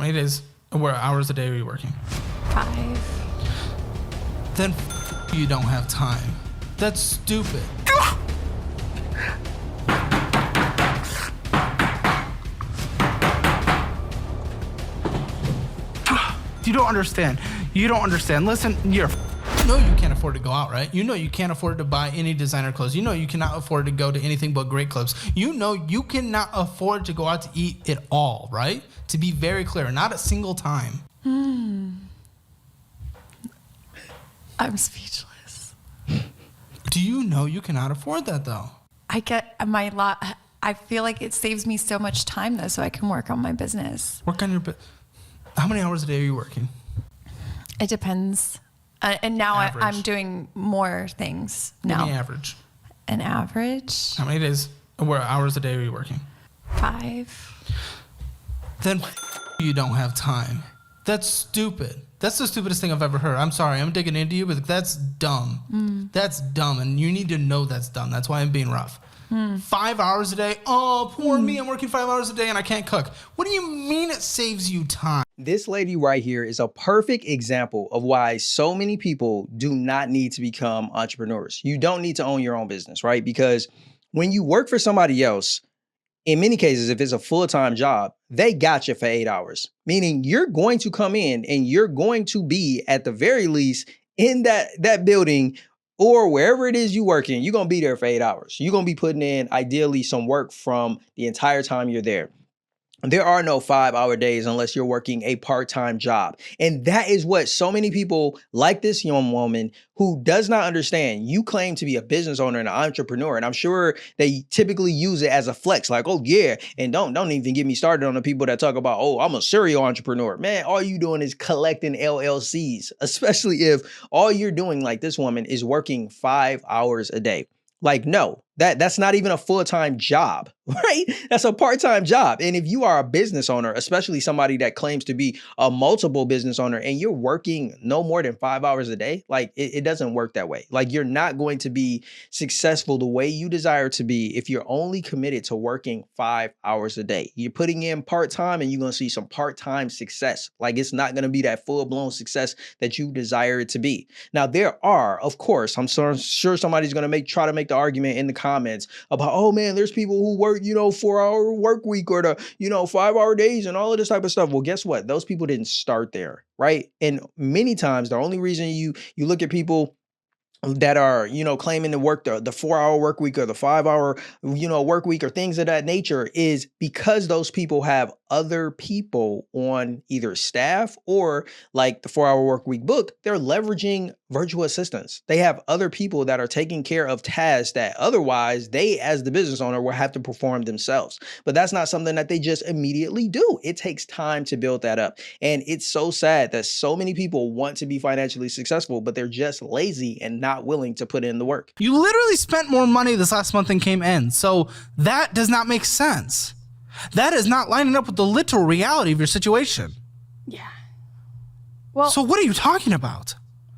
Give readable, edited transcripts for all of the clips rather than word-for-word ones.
many days or hours a day are you working? 5. Then you don't have time. That's stupid. You don't understand. You don't understand. Listen, you know you can't afford to go out, right? You know you can't afford to buy any designer clothes. You know you cannot afford to go to anything but great clubs. You know you cannot afford to go out to eat at all, right? To be very clear, not a single time. I'm speechless. Do you know you cannot afford that though? I get I feel like it saves me so much time though, so I can work on my business. Work on your How many hours a day are you working? It depends. And now I'm doing more things now. Give me average. An average? How many days or hours a day are you working? 5. Then you don't have time. That's stupid. That's the stupidest thing I've ever heard. I'm sorry, I'm digging into you, but that's dumb. That's dumb, and you need to know that's dumb. That's why I'm being rough. 5 hours a day? Oh, poor me, I'm working 5 hours a day and I can't cook. What do you mean it saves you time? This lady right here is a perfect example of why so many people do not need to become entrepreneurs. You don't need to own your own business, right? Because when you work for somebody else, in many cases, if it's a full-time job, they got you for 8 hours, meaning you're going to come in and you're going to be at the very least in that building or wherever it is you work in, you're going to be there for 8 hours. You're going to be putting in ideally some work from the entire time you're there. There are no 5-hour days unless you're working a part-time job. And that is what so many people like this young woman who does not understand. You claim to be a business owner and an entrepreneur, and I'm sure they typically use it as a flex, like, oh yeah, and don't even get me started on the people that talk about, oh, I'm a serial entrepreneur. Man, all you doing is collecting LLCs, especially if all you're doing, like this woman, is working 5 hours a day. Like, no, that's not even a full-time job, right? That's a part-time job. And if you are a business owner, especially somebody that claims to be a multiple business owner, and you're working no more than 5 hours a day, like it doesn't work that way. Like, you're not going to be successful the way you desire to be if you're only committed to working 5 hours a day. You're putting in part-time and you're going to see some part-time success. Like, it's not going to be that full-blown success that you desire it to be. Now, there are, of course, I'm sure somebody's going to try to make the argument in the comments about, oh man, there's people who work, 4-hour work week or the, 5-hour days and all of this type of stuff. Well, guess what? Those people didn't start there, right? And many times the only reason you look at people that are, claiming to work the 4-hour work week or the 5-hour, work week or things of that nature is because those people have other people on either staff or like the 4-hour work week book, they're leveraging virtual assistants. They have other people that are taking care of tasks that otherwise they, as the business owner, will have to perform themselves. But that's not something that they just immediately do. It takes time to build that up. And it's so sad that so many people want to be financially successful, but they're just lazy and not willing to put in the work. You literally spent more money this last month than came in. So that does not make sense. That is not lining up with the literal reality of your situation. Yeah. Well, so what are you talking about?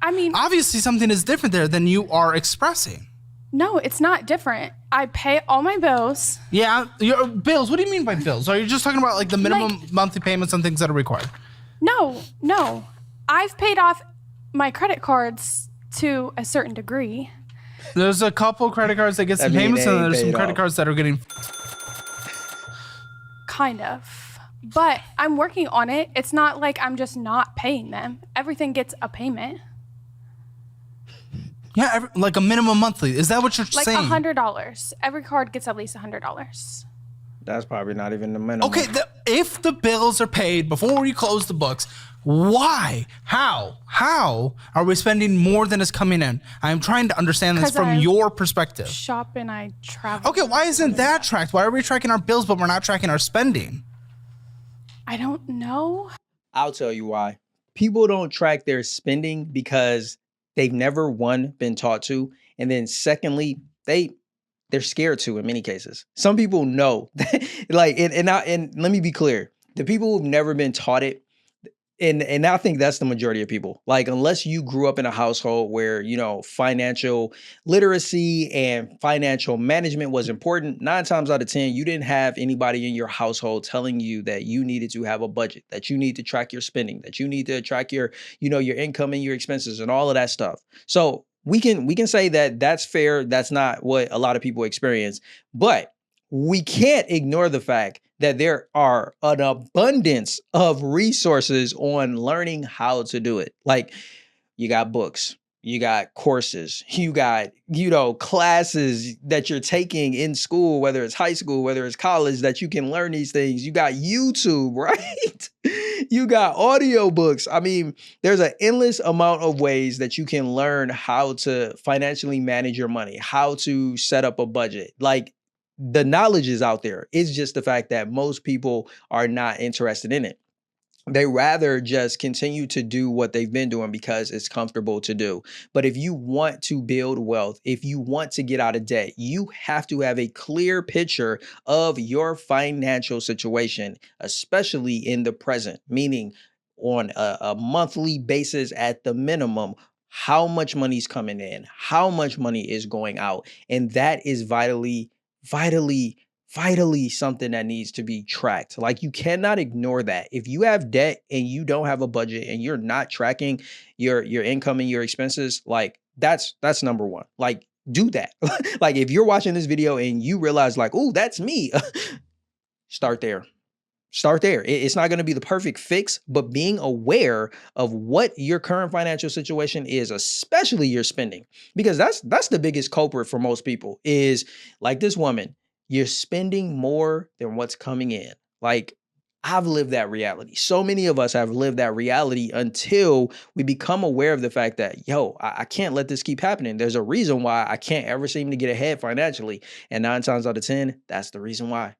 I mean, obviously something is different there than you are expressing. No, it's not different. I pay all my bills. Yeah, your bills. What do you mean by bills? Are you just talking about like the minimum monthly payments and things that are required? No. I've paid off my credit cards to a certain degree. There's a couple credit cards that get some payments, and there's some credit cards that are getting... Kind of. But I'm working on it. It's not like I'm just not paying them. Everything gets a payment. Yeah, like a minimum monthly. Is that what you're saying? Like $100. Every card gets at least $100. That's probably not even the minimum. Okay, if the bills are paid before you close the books, why? How are we spending more than is coming in? I'm trying to understand this from your perspective. Shop and I travel. Okay, why isn't that tracked? Why are we tracking our bills but we're not tracking our spending? I don't know. I'll tell you why. People don't track their spending because they've never, one, been taught to, and then secondly, they're scared to in many cases. Some people know, and let me be clear. The people who've never been taught it, And I think that's the majority of people. Like, unless you grew up in a household where, you know, financial literacy and financial management was important, 9 times out of 10, you didn't have anybody in your household telling you that you needed to have a budget, that you need to track your spending, that you need to track your, you know, your income and your expenses and all of that stuff. So we can say that that's fair. That's not what a lot of people experience, but we can't ignore the fact that there are an abundance of resources on learning how to do it. Like, you got books, you got courses, you got, you know, classes that you're taking in school, whether it's high school, whether it's college, that you can learn these things. You got YouTube, right? You got audiobooks. I mean, there's an endless amount of ways that you can learn how to financially manage your money, how to set up a budget. Like, the knowledge is out there. It's just the fact that most people are not interested in it. They rather just continue to do what they've been doing because it's comfortable to do. But if you want to build wealth, if you want to get out of debt, you have to have a clear picture of your financial situation, especially in the present, meaning on a monthly basis at the minimum. How much money's coming in, how much money is going out. And that is vitally something that needs to be tracked. Like, you cannot ignore that. If you have debt and you don't have a budget and you're not tracking your income and your expenses, like, that's number one. Like, do that. Like, if you're watching this video and you realize, like, oh, that's me, start there. Start there. It's not going to be the perfect fix, but being aware of what your current financial situation is, especially your spending, because that's the biggest culprit for most people, is like this woman, you're spending more than what's coming in. Like, I've lived that reality. So many of us have lived that reality until we become aware of the fact that, yo, I can't let this keep happening. There's a reason why I can't ever seem to get ahead financially. And 9 times out of 10, that's the reason why.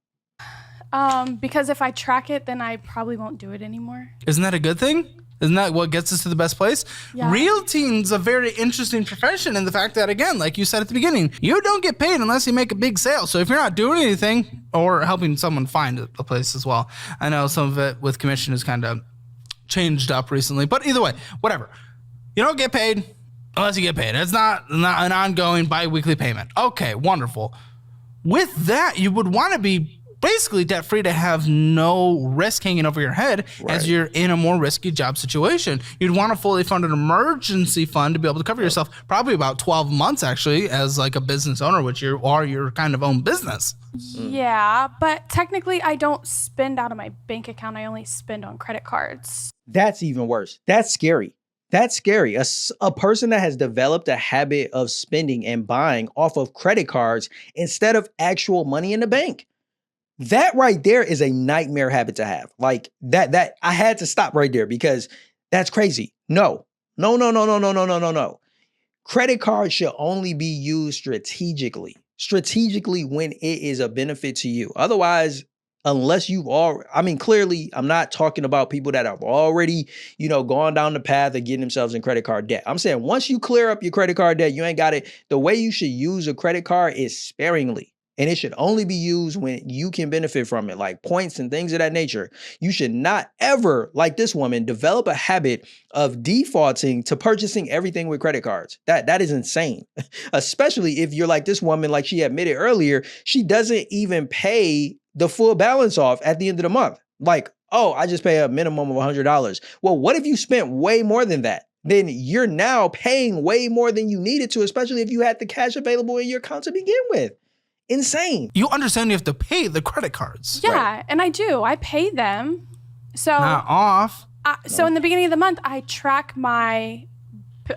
Because if I track it, then I probably won't do it anymore. Isn't that a good thing? Isn't that what gets us to the best place? Yeah. Realting's a very interesting profession in the fact that, again, like you said at the beginning, you don't get paid unless you make a big sale. So if you're not doing anything or helping someone find a place as well, I know some of it with commission is kind of changed up recently, but either way, whatever. You don't get paid unless you get paid. It's not an ongoing bi-weekly payment. Okay, wonderful. With that, you would want to be basically debt-free to have no risk hanging over your head as you're in a more risky job situation. You'd want to fully fund an emergency fund to be able to cover yourself, probably about 12 months actually, as like a business owner, which you are your kind of own business. Yeah, but technically I don't spend out of my bank account. I only spend on credit cards. That's even worse. That's scary. That's scary. A person that has developed a habit of spending and buying off of credit cards instead of actual money in the bank. That right there is a nightmare habit to have. Like, that I had to stop right there because that's crazy. No. Credit cards should only be used strategically when it is a benefit to you. Otherwise, unless you've clearly, I'm not talking about people that have already, gone down the path of getting themselves in credit card debt. I'm saying once you clear up your credit card debt, you ain't got it. The way you should use a credit card is sparingly. And it should only be used when you can benefit from it, like points and things of that nature. You should not ever, like this woman, develop a habit of defaulting to purchasing everything with credit cards. That is insane, especially if you're like this woman, like she admitted earlier, she doesn't even pay the full balance off at the end of the month. Like, oh, I just pay a minimum of $100. Well, what if you spent way more than that? Then you're now paying way more than you needed to, especially if you had the cash available in your account to begin with. Insane. You understand you have to pay the credit cards. Yeah, Right. and I do. I pay them. So Not off. So in the beginning of the month, I track my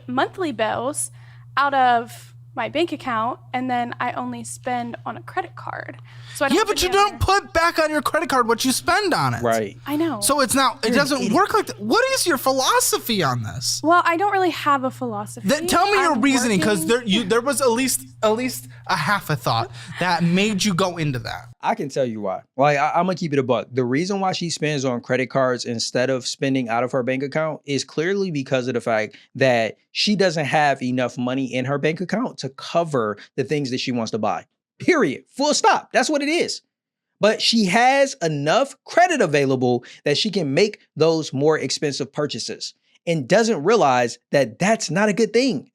monthly bills out of my bank account, and then I only spend on a credit card. So I don't Yeah, have but you any don't other- put back on your credit card what you spend on it. Right. I know. So it doesn't work like that. What is your philosophy on this? Well, I don't really have a philosophy. Tell me your I'm reasoning, because working- there was at least a half a thought that made you go into that. I can tell you why. Like, I'm gonna keep it a buck. The reason why she spends on credit cards instead of spending out of her bank account is clearly because of the fact that she doesn't have enough money in her bank account to cover the things that she wants to buy. Period. Full stop. That's what it is. But she has enough credit available that she can make those more expensive purchases and doesn't realize that that's not a good thing.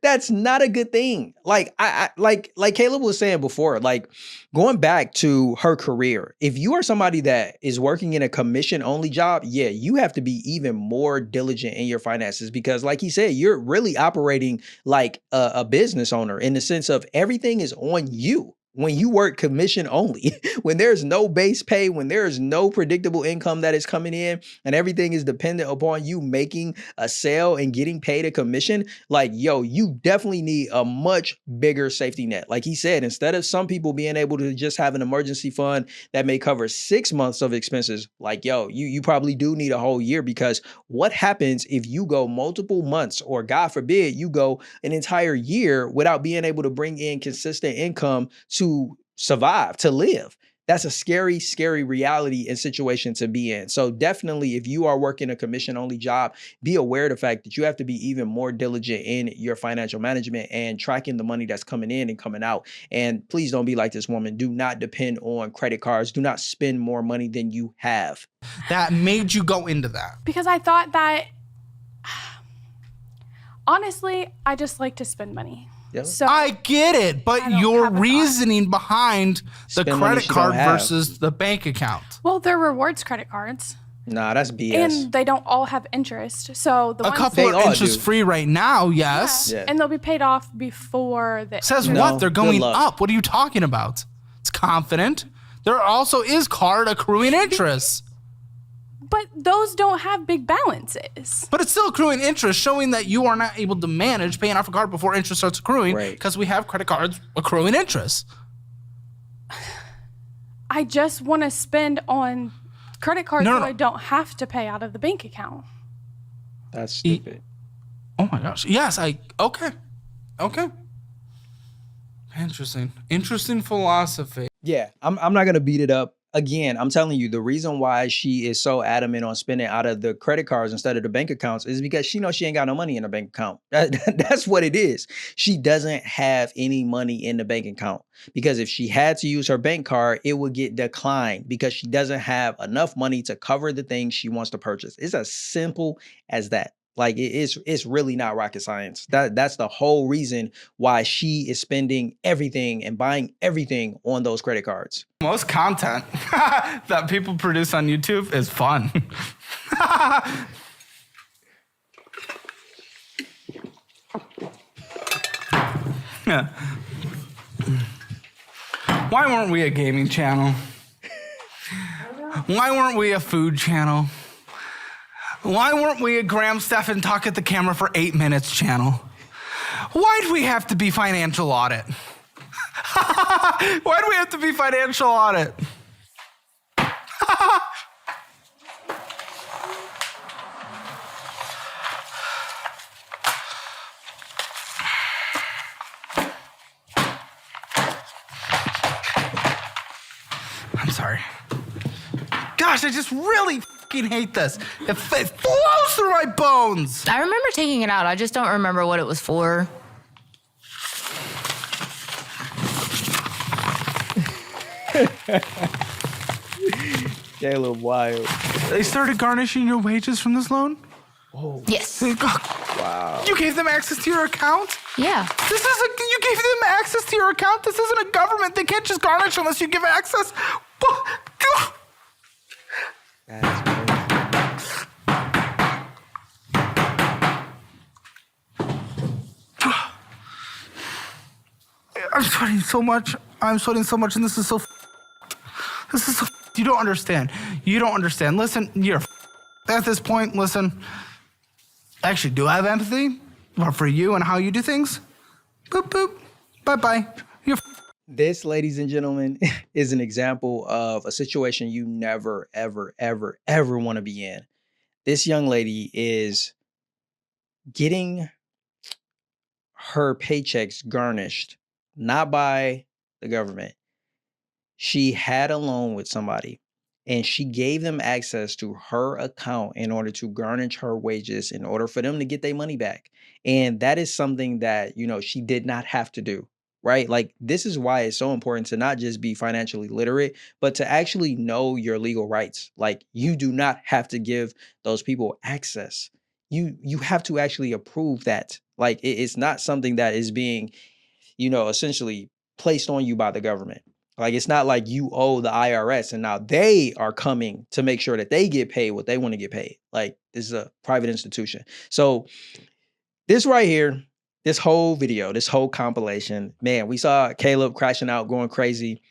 That's not a good thing. Like like Caleb was saying before, like going back to her career, if you are somebody that is working in a commission only job, yeah, you have to be even more diligent in your finances because like he said, you're really operating like a business owner in the sense of everything is on you. When you work commission only, when there's no base pay, when there's no predictable income that is coming in and everything is dependent upon you making a sale and getting paid a commission, like, yo, you definitely need a much bigger safety net. Like he said, instead of some people being able to just have an emergency fund that may cover 6 months of expenses, like, yo, you probably do need a whole year because what happens if you go multiple months or God forbid you go an entire year without being able to bring in consistent income to survive, to live? That's a scary, scary reality and situation to be in. So definitely, if you are working a commission only job, be aware of the fact that you have to be even more diligent in your financial management and tracking the money that's coming in and coming out. And please don't be like this woman. Do not depend on credit cards. Do not spend more money than you have. That made you go into that. Because I thought that, honestly, I just like to spend money. Yep. So I get it, but I don't your have a thought. reasoning behind the Spend money credit she don't card have. versus the bank account. well, they're rewards credit cards, Nah, that's BS. and they don't all have interest. So the A ones couple They are all interest do. free right now, yes. Yeah. and they'll be paid off before the Says No, what? They're good going luck. up. What are you talking about? It's confident. There also is card accruing interest. But those don't have big balances. But it's still accruing interest, showing that you are not able to manage paying off a card before interest starts accruing Right. because we have credit cards accruing interest. I just want to spend on credit cards No. so I don't have to pay out of the bank account. That's stupid. Oh my gosh. Yes, okay. Okay. Interesting philosophy. Yeah, I'm not gonna beat it up. Again, I'm telling you, the reason why she is so adamant on spending out of the credit cards instead of the bank accounts is because she knows she ain't got no money in her bank account. That's what it is. She doesn't have any money in the bank account because if she had to use her bank card, it would get declined because she doesn't have enough money to cover the things she wants to purchase. It's as simple as that. Like it's really not rocket science. That's the whole reason why she is spending everything and buying everything on those credit cards. Most content that people produce on YouTube is fun. Yeah. Why weren't we a gaming channel? Why weren't we a food channel? Why weren't we a Graham Stephan talk at the camera for 8 minutes channel? Why do we have to be financial audit? Why do we have to be financial audit? I'm sorry. Gosh, I just really fucking hate this. It flows through my bones. I remember taking it out. I just don't remember what it was for. Caleb, wild. They started garnishing your wages from this loan? Yes. Wow. You gave them access to your account? Yeah. You gave them access to your account? This isn't a government. They can't just garnish unless you give access. That's crazy. I'm sweating so much. And this is so. You don't understand. Listen, you're at this point. Listen. Actually, do I have empathy? But for you and how you do things? Boop boop. Bye bye. You're. This, ladies and gentlemen, is an example of a situation you never, ever, ever, ever want to be in. This young lady is getting her paychecks garnished, not by the government. She had a loan with somebody and she gave them access to her account in order to garnish her wages in order for them to get their money back. And that is something that, she did not have to do. right? Like, this is why it's so important to not just be financially literate, but to actually know your legal rights. Like, you do not have to give those people access. You have to actually approve that. Like, it's not something that is being, essentially placed on you by the government. Like, it's not like you owe the IRS and now they are coming to make sure that they get paid what they want to get paid. Like, this is a private institution. So this right here, this whole video, this whole compilation, man, we saw Caleb crashing out, going crazy.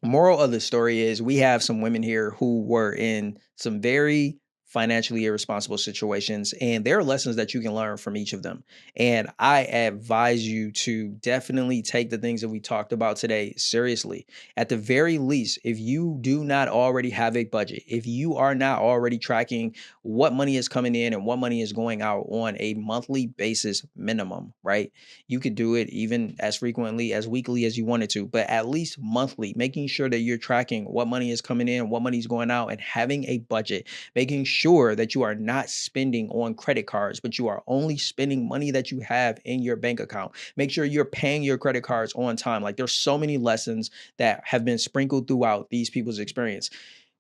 Moral of the story is we have some women here who were in some very financially irresponsible situations, and there are lessons that you can learn from each of them. And I advise you to definitely take the things that we talked about today seriously. At the very least, if you do not already have a budget, if you are not already tracking what money is coming in and what money is going out on a monthly basis minimum, right? You could do it even as frequently as weekly as you wanted to, but at least monthly, making sure that you're tracking what money is coming in, what money is going out, and having a budget, making sure that you are not spending on credit cards, but you are only spending money that you have in your bank account. Make sure you're paying your credit cards on time. Like, there's so many lessons that have been sprinkled throughout these people's experience.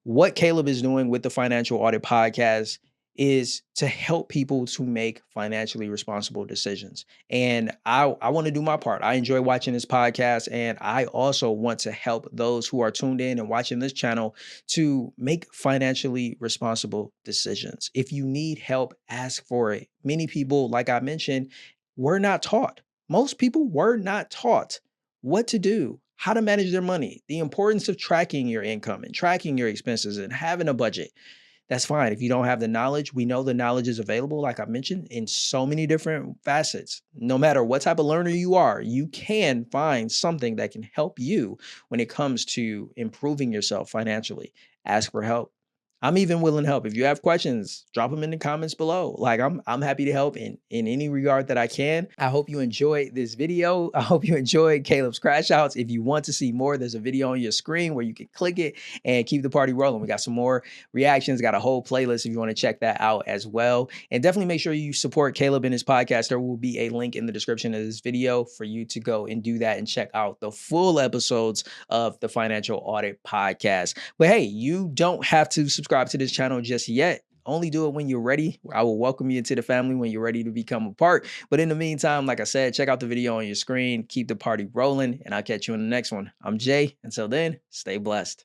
What Caleb is doing with the Financial Audit Podcast is to help people to make financially responsible decisions. And I want to do my part. I enjoy watching this podcast, and I also want to help those who are tuned in and watching this channel to make financially responsible decisions. If you need help, ask for it. Many people, like I mentioned, were not taught. Most people were not taught what to do, how to manage their money, the importance of tracking your income and tracking your expenses and having a budget. That's fine. If you don't have the knowledge, we know the knowledge is available, like I mentioned, in so many different facets. No matter what type of learner you are, you can find something that can help you when it comes to improving yourself financially. Ask for help. I'm even willing to help. If you have questions, drop them in the comments below. Like, I'm happy to help in any regard that I can. I hope you enjoyed this video. I hope you enjoyed Caleb's crash outs. If you want to see more, there's a video on your screen where you can click it and keep the party rolling. We got some more reactions, got a whole playlist if you want to check that out as well. And definitely make sure you support Caleb in his podcast. There will be a link in the description of this video for you to go and do that and check out the full episodes of the Financial Audit Podcast. But hey, you don't have to subscribe to this channel just yet. Only do it when you're ready. I will welcome you into the family when you're ready to become a part. But in the meantime, like I said, check out the video on your screen, keep the party rolling, and I'll catch you in the next one. I'm Jay. Until then, stay blessed.